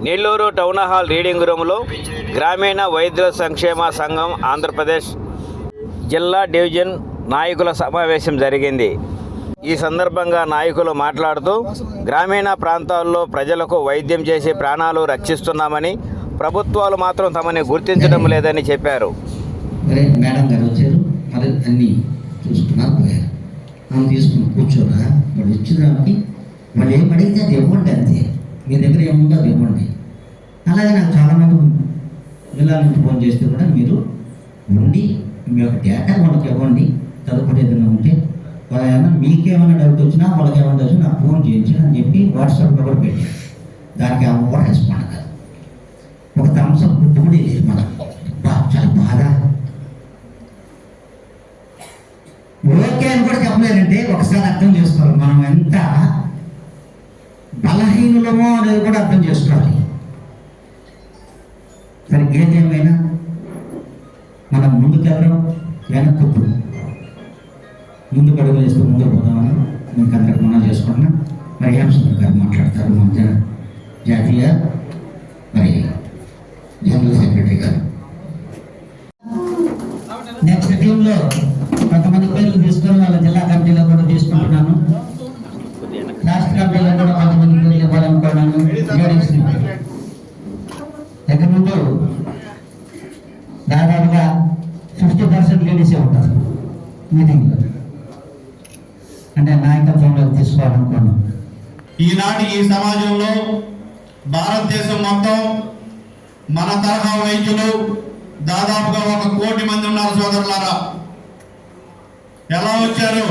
Nellore town hall reading రూమ్లో గ్రామీణ వైద్యుల సంక్షేమ సంఘం ఆంధ్రప్రదేశ్ జిల్లా డివిజన్ నాయకుల సమావేశం జరిగింది. ఈ సందర్భంగా నాయకులు మాట్లాడుతూ గ్రామీణ ప్రాంతాల్లో ప్రజలకు వైద్యం చేసి ప్రాణాలు రక్షిస్తున్నామని, ప్రభుత్వాలు మాత్రం తమని గుర్తించడం లేదని చెప్పారు. మేడం గారు వచ్చారు, మరి అన్నీ చూసుకున్నారు, పోయారు. మనం తీసుకుని కూర్చోరా, వాడు ఇచ్చేదానికి వాళ్ళు ఏం అడిగితే అది ఇవ్వండి, అంతే. మీ దగ్గర ఏముందో అది ఇవ్వండి. అలాగే నాకు చాలామంది జిల్లా నుంచి ఫోన్ చేస్తే కూడా మీరు ఉండి మీ యొక్క డేటా వాళ్ళకి ఇవ్వండి, తదుపరి ఏదైనా ఉంటే ఏమన్నా మీకేమైనా డౌట్ వచ్చినా వాళ్ళకి ఏమైనా వచ్చినా నాకు ఫోన్ చేయించండి అని చెప్పి వాట్సాప్లో కూడా పెట్టారు. దానికి ఆ కూడా రెస్పాండ్ కాదు. ఒక థమ్స్అప్ గుర్తు కూడా ఇది మనం చాలా బాధ. ఓకే అని కూడా చెప్పలేదంటే ఒకసారి అర్థం చేసుకోవాలి మనం ఎంత బలహీనులమో అనేది కూడా అర్థం చేసుకోవాలి. సరే, ఏదేమైనా మనం ముందుకెళ్ళడం వెనక్కు ముందు అడుగులు వేస్తూ ముందుకు పోదామని మీకు అందరికి మనం చేసుకుంటున్నాం. మరి హేమసుందర్ గారు మాట్లాడతారు, మన జాతీయ మరి జనరల్ సెక్రటరీ గారు. నెక్స్ట్ టీంలో కొంతమంది పేర్లు తీసుకొని వాళ్ళ జిల్లా కమిటీలో కూడా తీసుకుంటున్నాను. రాష్ట్ర కమిటీలో కూడా కొంతమంది పేర్లు ఇవ్వాలనుకున్నాను. దగ్గర ముందు దాదాపుగా 50% లేడీసే ఉంటారు మీటింగ్లో, అంటే నాయకత్వంలో తీసుకోవాలనుకున్నాం. ఈనాటి ఈ సమాజంలో భారతదేశం మొత్తం మన తరహా వైద్యులు దాదాపుగా 1 కోటి మంది ఉన్నారు. సోదరులారా, ఎలా వచ్చారు,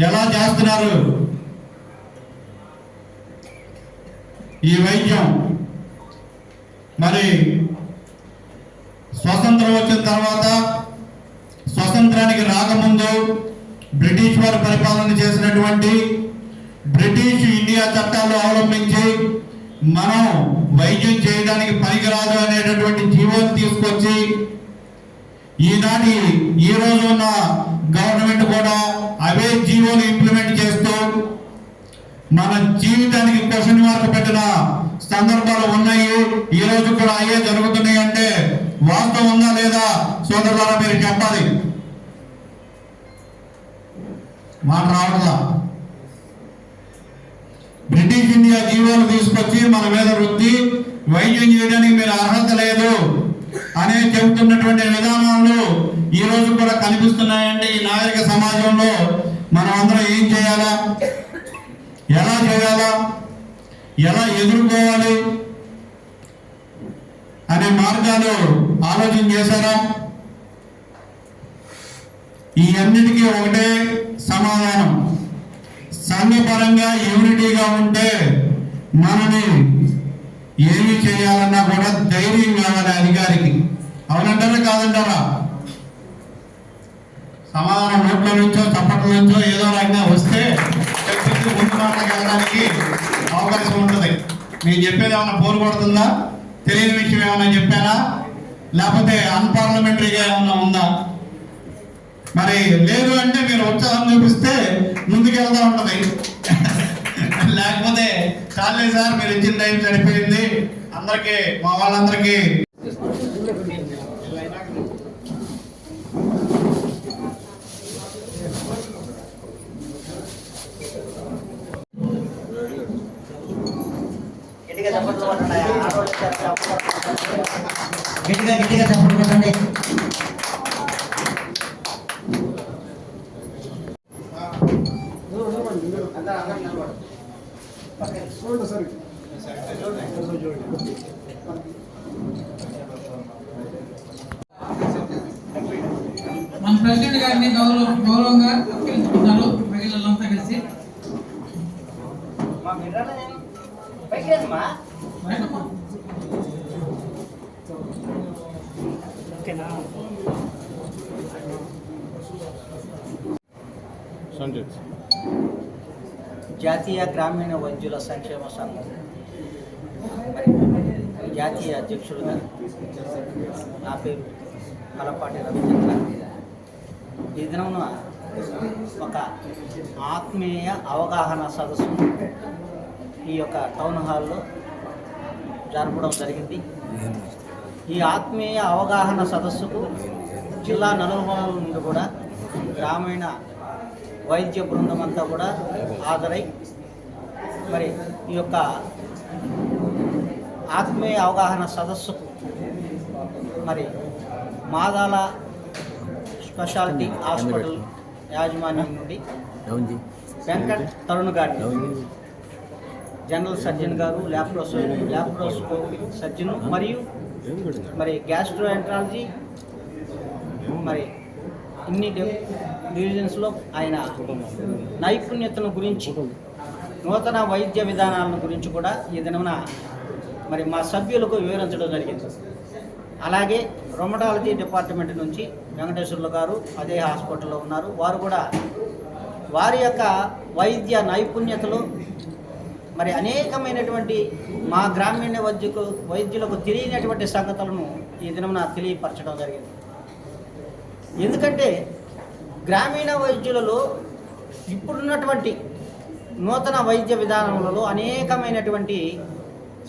ఎలా చేస్తున్నారు ఈ వైద్యం? మరి స్వతంత్రం వచ్చిన తర్వాత, స్వతంత్రానికి రాకముందు బ్రిటిష్ వారు పరిపాలన చేసినటువంటి బ్రిటిష్ ఇండియా చట్టాలు అవలంబించి మనం వైద్యం చేయడానికి పనికిరాదు అనేటటువంటి జీవోలు తీసుకొచ్చి ఈ రోజు ఉన్న గవర్నమెంట్ కూడా అవే జీవోలు ఇంప్లిమెంట్ చేస్తూ మన జీవితానికి క్వశ్చన్ మార్క్ పెట్టిన సందర్భాలు ఉన్నాయి. ఈ రోజు కూడా అయ్యే జరుగుతున్నాయి. అంటే వాస్తవం ఉందా లేదా సోదరులారా మీరు చెప్పాలి. మాట రావట్లా. బ్రిటిష్ ఇండియా జీవోలు తీసుకొచ్చి మన మీద వృత్తి వైద్యం చేయడానికి మీరు అర్హత లేదు అనే చెబుతున్నటువంటి విధానాలు ఈ రోజు కూడా కనిపిస్తున్నాయంటే ఈ నాగరిక సమాజంలో మనం అందరం ఏం చేయాలా, ఎలా చేయాలా, ఎలా ఎదుర్కోవాలి అనే మార్గాలు ఆలోచన చేశారా? ఈ అన్నిటికీ ఒకటే సమాధానం. సంఘపరంగా యూనిటీగా ఉంటే మనని ఏమి చేయాలన్నా కూడా ధైర్యం కావాలి అధికారికి. అవునంటారా కాదంటారా? సమాధానం నోట్ల నుంచో చప్పట్ల నుంచో ఏదో రకంగా వస్తే చెప్పింది ముందు మాట్లాడడానికి అవకాశం ఉంటుంది. నేను చెప్పేది ఏమన్నా బోరు కొడుతుందా? తెలియని విషయం ఏమన్నా చెప్పానా? లేకపోతే అన్పార్లమెంటరీగా ఏమన్నా ఉందా? మరి లేదు అంటే మీరు ఉత్సాహం చూపిస్తే ముందుకెళ్తా ఉంటది. లేకపోతే చాలే సార్ మీరు ఇచ్చిన టైం సరిపోయింది, అందరికీ మా వాళ్ళందరికీ గట్టిగా చెప్పండి. మన ప్రెసిడెంట్ గారిని గౌరవంగా పిలుచుకున్నారు మహిళలంతా కలిసి. జాతీయ గ్రామీణ వైద్యుల సంక్షేమ సంఘం జాతీయ అధ్యక్షుడుగా నా పేరు కలపాటి రవిచంద్ర. ఈ దినమున ఒక ఆత్మీయ అవగాహన సదస్సును ఈ యొక్క టౌన్ హాల్లో జరపడం జరిగింది. ఈ ఆత్మీయ అవగాహన సదస్సుకు జిల్లా నలుమూలల నుండి కూడా గ్రామీణ వైద్య బృందం అంతా కూడా హాజరై మరి ఈ యొక్క ఆత్మీయ అవగాహన సదస్సుకు మరి మాదాల స్పెషాలిటీ హాస్పిటల్ యాజమాన్యం నుండి వెంకట్ తరుణ్ గారిని, జనరల్ సర్జన్ గారు, ల్యాప్రోస్కోపీ సర్జన్ మరియు మరి గ్యాస్ట్రోఎంట్రాలజీ మరి ఇన్ని డివిజన్స్లో ఆయన నైపుణ్యతను గురించి, నూతన వైద్య విధానాలను గురించి కూడా ఈ దినమున మరి మా సభ్యులకు వివరించడం జరిగింది. అలాగే రొమటాలజీ డిపార్ట్మెంట్ నుంచి వెంకటేశ్వర్లు గారు అదే హాస్పిటల్లో ఉన్నారు. వారు కూడా వారి యొక్క వైద్య నైపుణ్యతలు మరి అనేకమైనటువంటి మా గ్రామీణ వైద్యులకు తెలియనటువంటి సంగతులను ఈ దినమున తెలియపరచడం జరిగింది. ఎందుకంటే గ్రామీణ వైద్యులలో ఇప్పుడున్నటువంటి నూతన వైద్య విధానములలో అనేకమైనటువంటి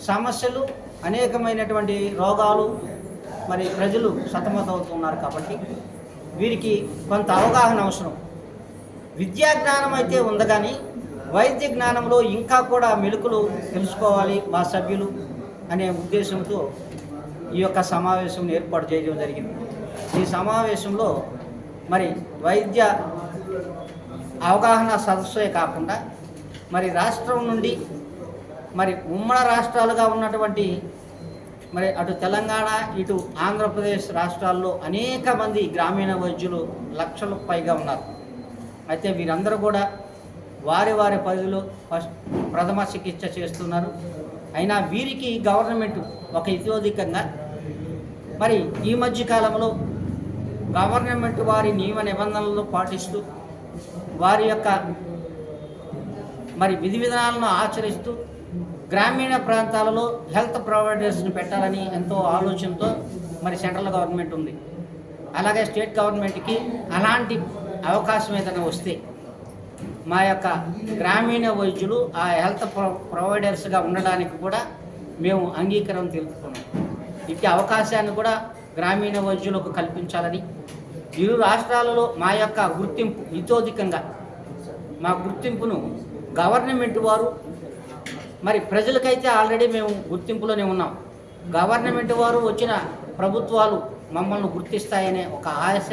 సమస్యలు, అనేకమైనటువంటి రోగాలు మరి ప్రజలు సతమతమవుతున్నారు. కాబట్టి వీరికి కొంత అవగాహన అవసరం. విద్యా జ్ఞానం అయితే ఉంది, కానీ వైద్య జ్ఞానంలో ఇంకా కూడా మెళుకులు తెలుసుకోవాలి మా సభ్యులు అనే ఉద్దేశంతో ఈ యొక్క సమావేశం ఏర్పాటు చేయడం జరిగింది. ఈ సమావేశంలో మరి వైద్య అవగాహన సదస్సే కాకుండా మరి రాష్ట్రం నుండి మరి ఉమ్మడి రాష్ట్రాలుగా ఉన్నటువంటి మరి అటు తెలంగాణ, ఇటు ఆంధ్రప్రదేశ్ రాష్ట్రాల్లో అనేక మంది గ్రామీణ వైద్యులు లక్షలకు పైగా ఉన్నారు. అయితే వీరందరూ కూడా వారి వారి పరిధిలో ప్రథమ చికిత్స చేస్తున్నారు. అయినా వీరికి గవర్నమెంట్ ఒక ఇతోధికంగా మరి ఈ మధ్య కాలంలో గవర్నమెంట్ వారి నియమ నిబంధనలను పాటిస్తూ వారి యొక్క మరి విధి విధానాలను ఆచరిస్తూ గ్రామీణ ప్రాంతాలలో హెల్త్ ప్రొవైడర్స్ని పెట్టాలని ఎంతో ఆలోచనతో మరి సెంట్రల్ గవర్నమెంట్ ఉంది. అలాగే స్టేట్ గవర్నమెంట్కి అలాంటి అవకాశం ఏదైనా వస్తే మా యొక్క గ్రామీణ వైద్యులు ఆ హెల్త్ ప్రొవైడర్స్గా ఉండడానికి కూడా మేము అంగీకారం తెలుపుకున్నాం. ఇట్టి అవకాశాన్ని కూడా గ్రామీణ వైద్యులకు కల్పించాలని, ఇరు రాష్ట్రాలలో మా యొక్క గుర్తింపు ఇతోధికంగా మా గుర్తింపును గవర్నమెంట్ వారు మరి ప్రజలకైతే ఆల్రెడీ మేము గుర్తింపులోనే ఉన్నాం. గవర్నమెంట్ వారు వచ్చిన ప్రభుత్వాలు మమ్మల్ని గుర్తిస్తాయనే ఒక ఆశ,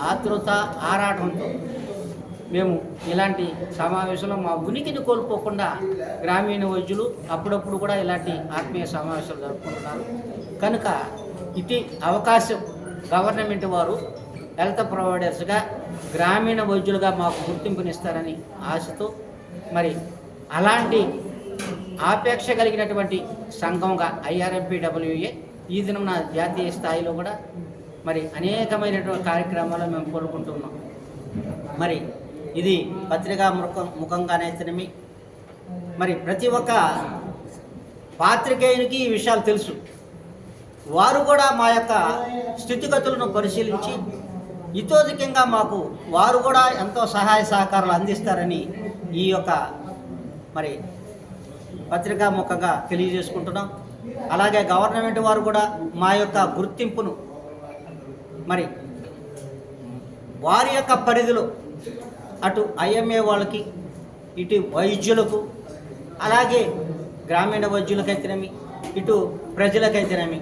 ఆతృత, ఆరాటంతో మేము ఇలాంటి సమావేశంలో మా ఉనికిని కోల్పోకుండా గ్రామీణ వైద్యులు అప్పుడప్పుడు కూడా ఇలాంటి ఆత్మీయ సమావేశాలు జరుపుకుంటున్నారు. కనుక ఇటు అవకాశం గవర్నమెంట్ వారు హెల్త్ ప్రొవైడర్స్గా గ్రామీణ వైద్యులుగా మాకు గుర్తింపునిస్తారని ఆశతో మరి అలాంటి ఆపేక్ష కలిగినటువంటి సంఘంగా IRMPWA ఈ దినం జాతీయ స్థాయిలో కూడా మరి అనేకమైనటువంటి కార్యక్రమాలు మేము కోరుకుంటున్నాం. మరి ఇది పత్రికా ముఖంగానైతేనేమి మరి ప్రతి ఒక్క పాత్రికేయునికి ఈ విషయాలు తెలుసు. వారు కూడా మా యొక్క స్థితిగతులను పరిశీలించి ఇతోధికంగా మాకు వారు కూడా ఎంతో సహాయ సహకారాలు అందిస్తారని ఈ యొక్క మరి పత్రికా ముఖంగా తెలియజేసుకుంటున్నాం. అలాగే గవర్నమెంట్ వారు కూడా మా యొక్క గుర్తింపును మరి వారి యొక్క పరిధిలో అటు IMA వాళ్ళకి, ఇటు వైద్యులకు, అలాగే గ్రామీణ వైద్యులకైతేనేమి, ఇటు ప్రజలకైతేనేమి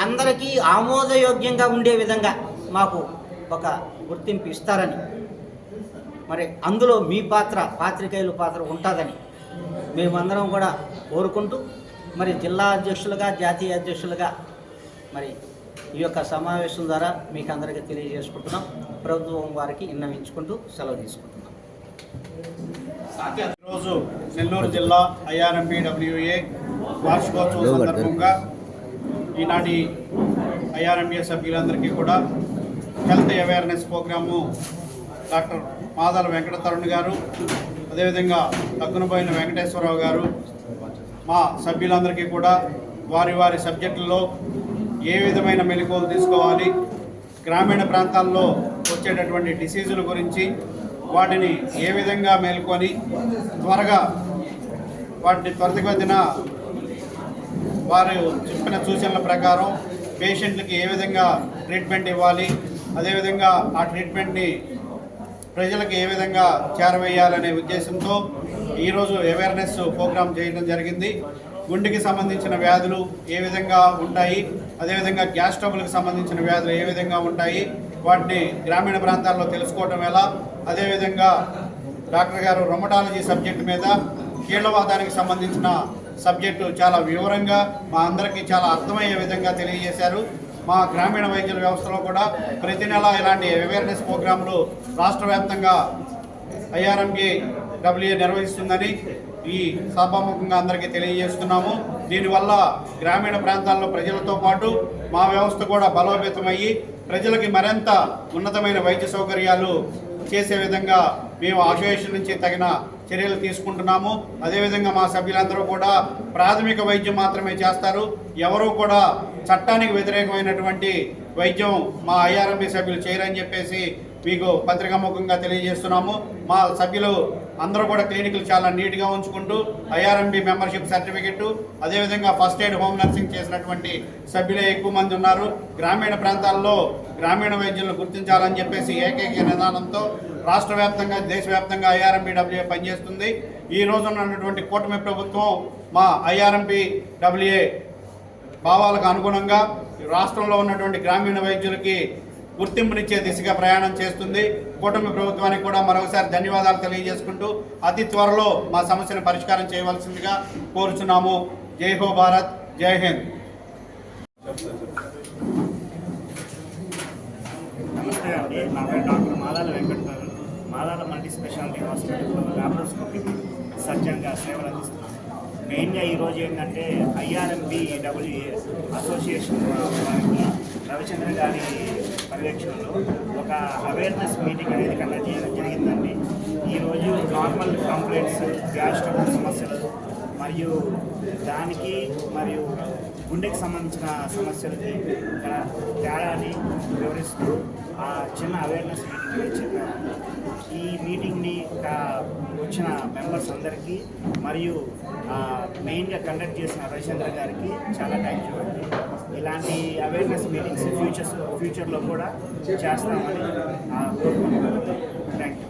అందరికీ ఆమోదయోగ్యంగా ఉండే విధంగా మాకు ఒక గుర్తింపు ఇస్తారని, మరి అందులో మీ పాత్ర, పాత్రికేయుల పాత్ర ఉంటుందని మేమందరం కూడా కోరుకుంటూ మరి జిల్లా అధ్యక్షులుగా, జాతీయ అధ్యక్షులుగా మరి ఈ యొక్క సమావేశం ద్వారా మీకు అందరికీ తెలియజేసుకుంటున్నాం. ప్రభుత్వం వారికి విన్నవించుకుంటూ సెలవు తీసుకుంటున్నాం. ఈరోజు నెల్లూరు జిల్లా IRMPWA వార్షికోత్సవం సందర్భంగా ఈనాటి IRMPA సభ్యులందరికీ కూడా health awareness program doctor Madala Venkata Tarun garu, అదేవిధంగా తగ్గునబోయిన వెంకటేశ్వరరావు గారు మా సభ్యులందరికీ కూడా వారి వారి సబ్జెక్టుల్లో ఏ విధమైన మెలకువలు తీసుకోవాలి, గ్రామీణ ప్రాంతాల్లో వచ్చేటటువంటి డిసీజుల గురించి వాటిని ఏ విధంగా మేల్కొని త్వరగా వాటిని త్వరితగతిన వారు చెప్పిన సూచనల ప్రకారం పేషెంట్లకి ఏ విధంగా ట్రీట్మెంట్ ఇవ్వాలి, అదేవిధంగా ఆ ట్రీట్మెంట్ని ప్రజలకు ఏ విధంగా చేరవేయాలనే ఉద్దేశంతో ఈరోజు అవేర్నెస్ ప్రోగ్రాం చేయడం జరిగింది. గుండెకి సంబంధించిన వ్యాధులు ఏ విధంగా ఉంటాయి, అదేవిధంగా గ్యాస్ ట్రబుల్కి సంబంధించిన వ్యాధులు ఏ విధంగా ఉంటాయి, వాటిని గ్రామీణ ప్రాంతాల్లో తెలుసుకోవడం ఎలా, అదేవిధంగా డాక్టర్ గారు రొమటాలజీ సబ్జెక్టు మీద కీళ్ళవాదానికి సంబంధించిన సబ్జెక్టు చాలా వివరంగా మా అందరికీ చాలా అర్థమయ్యే విధంగా తెలియజేశారు. మా గ్రామీణ వైద్యుల వ్యవస్థలో కూడా ప్రతి నెల ఇలాంటి అవేర్నెస్ ప్రోగ్రాంలు రాష్ట్ర వ్యాప్తంగా IRMBWA నిర్వహిస్తుందని ఈ సభాముఖంగా అందరికీ తెలియజేస్తున్నాము. దీనివల్ల గ్రామీణ ప్రాంతాల్లో ప్రజలతో పాటు మా వ్యవస్థ కూడా బలోపేతమయ్యి ప్రజలకి మరింత ఉన్నతమైన వైద్య సౌకర్యాలు చేసే విధంగా మేము అసోసియేషన్ నుంచి తగిన చర్యలు తీసుకుంటున్నాము. అదేవిధంగా మా సభ్యులందరూ కూడా ప్రాథమిక వైద్యం మాత్రమే చేస్తారు. ఎవరూ కూడా చట్టానికి వ్యతిరేకమైనటువంటి వైద్యం మా IRMB సభ్యులు చేయరని చెప్పేసి మీకు పత్రికాముఖంగా తెలియజేస్తున్నాము. మా సభ్యులు అందరూ కూడా క్లినిక్లు చాలా నీట్గా ఉంచుకుంటూ IRMB మెంబర్షిప్ సర్టిఫికెట్, అదేవిధంగా ఫస్ట్ ఎయిడ్ హోమ్ నర్సింగ్ చేసినటువంటి సభ్యులే ఎక్కువ మంది ఉన్నారు. గ్రామీణ ప్రాంతాల్లో గ్రామీణ వైద్యులను గుర్తించాలని చెప్పేసి ఏకైక నిదానంతో రాష్ట్ర వ్యాప్తంగా దేశవ్యాప్తంగా IRMBWA పనిచేస్తుంది. ఈ రోజు ఉన్నటువంటి కూటమి ప్రభుత్వం మా IRMBWA భావాలకు అనుగుణంగా రాష్ట్రంలో ఉన్నటువంటి గ్రామీణ వైద్యులకి గుర్తింపునిచ్చే దిశగా ప్రయాణం చేస్తుంది. కూటమి ప్రభుత్వానికి కూడా మరొకసారి ధన్యవాదాలు తెలియజేసుకుంటూ అతి త్వరలో మా సమస్యను పరిష్కారం చేయవలసిందిగా కోరుచున్నాము. జై హో భారత్, జై హింద్. నమస్తే అండి, నా పేరు doctor Madala Venkatarao. Madala multi speciality హాస్పిటల్లో లాప్రోస్కోపీ సర్జన్గా సేవలు అందిస్తున్నాను. మెయిన్గా ఈరోజు ఏంటంటే IRMBWA అసోసియేషన్ వారికి రవిచంద్ర గారి పర్యవేక్షణలో ఒక అవేర్నెస్ మీటింగ్ అనేది కండక్ట్ చేయడం జరిగిందండి. ఈరోజు నార్మల్ కంప్లైంట్స్, గ్యాస్ ట్రబుల్ సమస్యలు మరియు దానికి మరియు గుండెకి సంబంధించిన సమస్యలకి తేడాని వివరిస్తూ ఆ చిన్న అవేర్నెస్ మీటింగ్ చెప్పారు. ఈ మీటింగ్ని వచ్చిన మెంబర్స్ అందరికీ మరియు మెయిన్గా కండక్ట్ చేసిన రవిచంద్ర గారికి చాలా థ్యాంక్ యూ అండి. ఇలాంటి అవేర్నెస్ మీటింగ్స్ ఫ్యూచర్లో కూడా చేస్తామని కోరుకుంటున్నాను. Thank you.